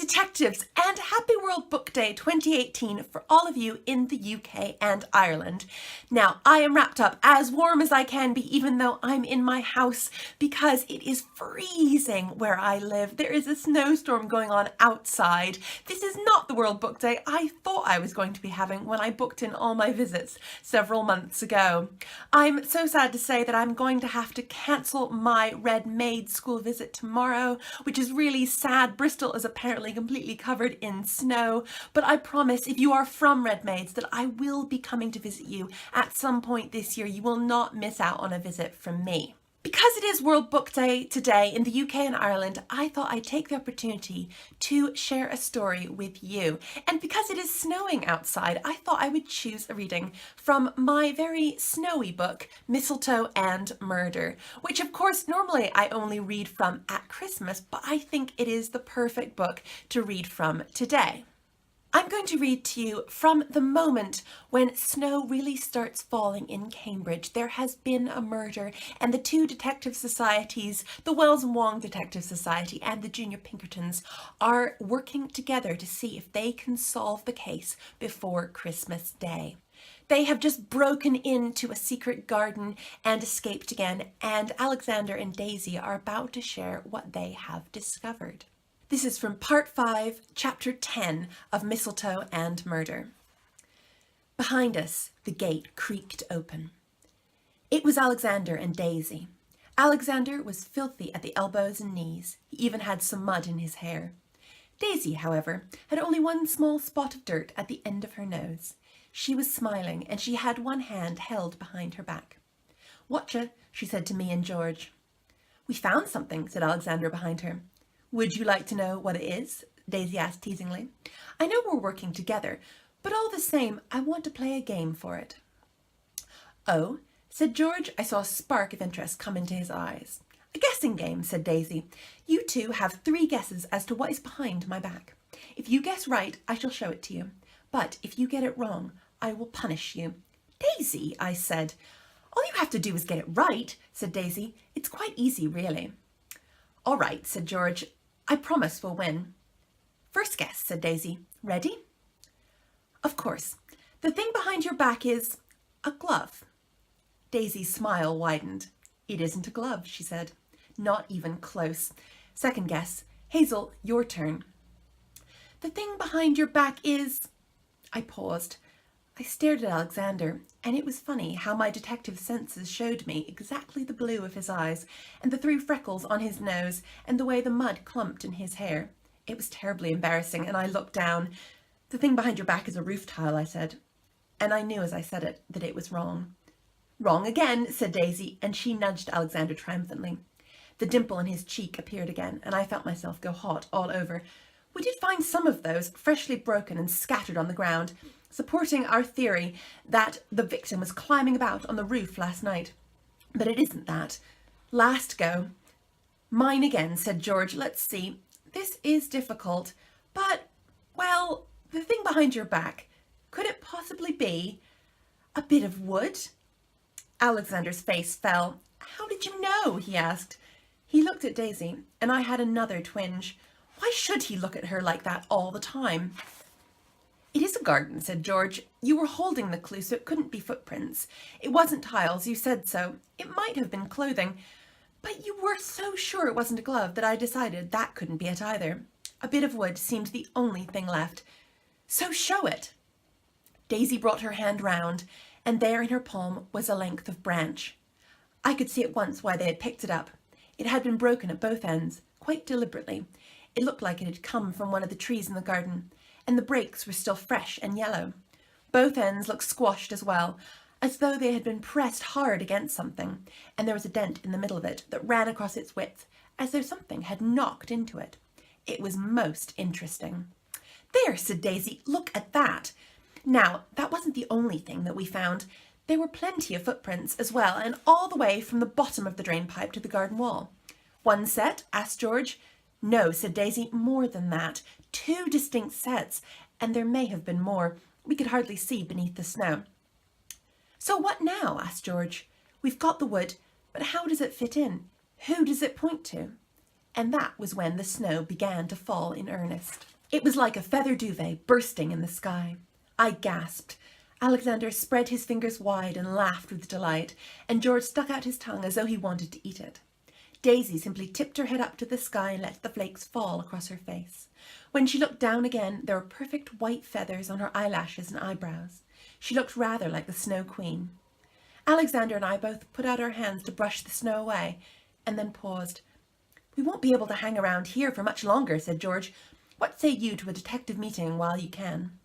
detectives, and happy World Book Day 2018 for all of you in the UK and Ireland. Now, I am wrapped up as warm as I can be, even though I'm in my house, because it is freezing where I live. There is a snowstorm going on outside. This is not the World Book Day I thought I was going to be having when I booked in all my visits several months ago. I'm so sad to say that I'm going to have to cancel my Red Maids school visit tomorrow, which is really sad. Bristol is apparently completely covered in snow, but I promise if you are from Red Maids that I will be coming to visit you at some point this year. You will not miss out on a visit from me. Because it is World Book Day today in the UK and Ireland, I thought I'd take the opportunity to share a story with you. And because it is snowing outside, I thought I would choose a reading from my very snowy book, Mistletoe and Murder, which of course normally I only read from at Christmas, but I think it is the perfect book to read from today. I'm going to read to you from the moment when snow really starts falling in Cambridge. There has been a murder, and the two detective societies, the Wells and Wong Detective Society and the Junior Pinkertons, are working together to see if they can solve the case before Christmas Day. They have just broken into a secret garden and escaped again, and Alexander and Daisy are about to share what they have discovered. This is from Part 5, Chapter 10 of Mistletoe and Murder. Behind us, the gate creaked open. It was Alexander and Daisy. Alexander was filthy at the elbows and knees. He even had some mud in his hair. Daisy, however, had only one small spot of dirt at the end of her nose. She was smiling, and she had one hand held behind her back. "Watcha," she said to me and George. "We found something," said Alexander behind her. "Would you like to know what it is?" Daisy asked teasingly. "I know we're working together, but all the same, I want to play a game for it." "Oh," said George. I saw a spark of interest come into his eyes. "A guessing game," said Daisy. "You two have 3 guesses as to what is behind my back. If you guess right, I shall show it to you. But if you get it wrong, I will punish you." "Daisy," I said. "All you have to do is get it right," said Daisy. "It's quite easy, really." "All right," said George. "I promise we'll win." "First guess," said Daisy. "Ready?" "Of course. The thing behind your back is a glove." Daisy's smile widened. "It isn't a glove," she said. "Not even close. Second guess. Hazel, your turn." "The thing behind your back is..." I paused. I stared at Alexander, and it was funny how my detective senses showed me exactly the blue of his eyes, and the 3 freckles on his nose, and the way the mud clumped in his hair. It was terribly embarrassing, and I looked down. "The thing behind your back is a roof tile," I said. And I knew as I said it that it was wrong. "Wrong again," said Daisy, and she nudged Alexander triumphantly. The dimple in his cheek appeared again, and I felt myself go hot all over. We did find some of those, freshly broken and scattered on the ground, supporting our theory that the victim was climbing about on the roof last night. But it isn't that. Last go. "Mine again," said George. "Let's see. This is difficult, but, well, the thing behind your back, could it possibly be a bit of wood?" Alexander's face fell. "How did you know?" he asked. He looked at Daisy, and I had another twinge. Why should he look at her like that all the time? "It is a garden," said George. "You were holding the clue, so it couldn't be footprints. It wasn't tiles, you said so. It might have been clothing. But you were so sure it wasn't a glove that I decided that couldn't be it either. A bit of wood seemed the only thing left. So show it." Daisy brought her hand round, and there in her palm was a length of branch. I could see at once why they had picked it up. It had been broken at both ends, quite deliberately. It looked like it had come from one of the trees in the garden, and the breaks were still fresh and yellow. Both ends looked squashed as well, as though they had been pressed hard against something, and there was a dent in the middle of it that ran across its width, as though something had knocked into it. It was most interesting. "There," said Daisy, "look at that." Now, that wasn't the only thing that we found. There were plenty of footprints as well, and all the way from the bottom of the drain pipe to the garden wall. "One set?" asked George. "No," said Daisy, "more than that. 2 distinct sets, and there may have been more. We could hardly see beneath the snow." "So what now?" asked George. "We've got the wood, but how does it fit in? Who does it point to?" And that was when the snow began to fall in earnest. It was like a feather duvet bursting in the sky. I gasped. Alexander spread his fingers wide and laughed with delight, and George stuck out his tongue as though he wanted to eat it. Daisy simply tipped her head up to the sky and let the flakes fall across her face. When she looked down again, there were perfect white feathers on her eyelashes and eyebrows. She looked rather like the Snow Queen. Alexander and I both put out our hands to brush the snow away, and then paused. "We won't be able to hang around here for much longer," said George. "What say you to a detective meeting while you can?"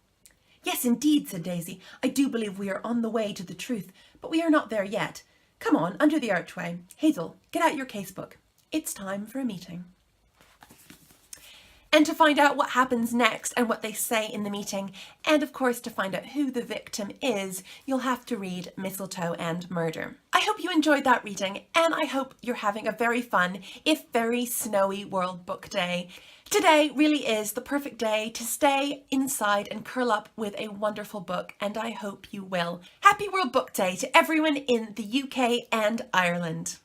"Yes, indeed," said Daisy. "I do believe we are on the way to the truth, but we are not there yet. Come on, under the archway. Hazel, get out your casebook. It's time for a meeting." And to find out what happens next and what they say in the meeting, and of course to find out who the victim is, you'll have to read Mistletoe and Murder. I hope you enjoyed that reading, and I hope you're having a very fun, if very snowy World Book Day. Today really is the perfect day to stay inside and curl up with a wonderful book, and I hope you will. Happy World Book Day to everyone in the UK and Ireland.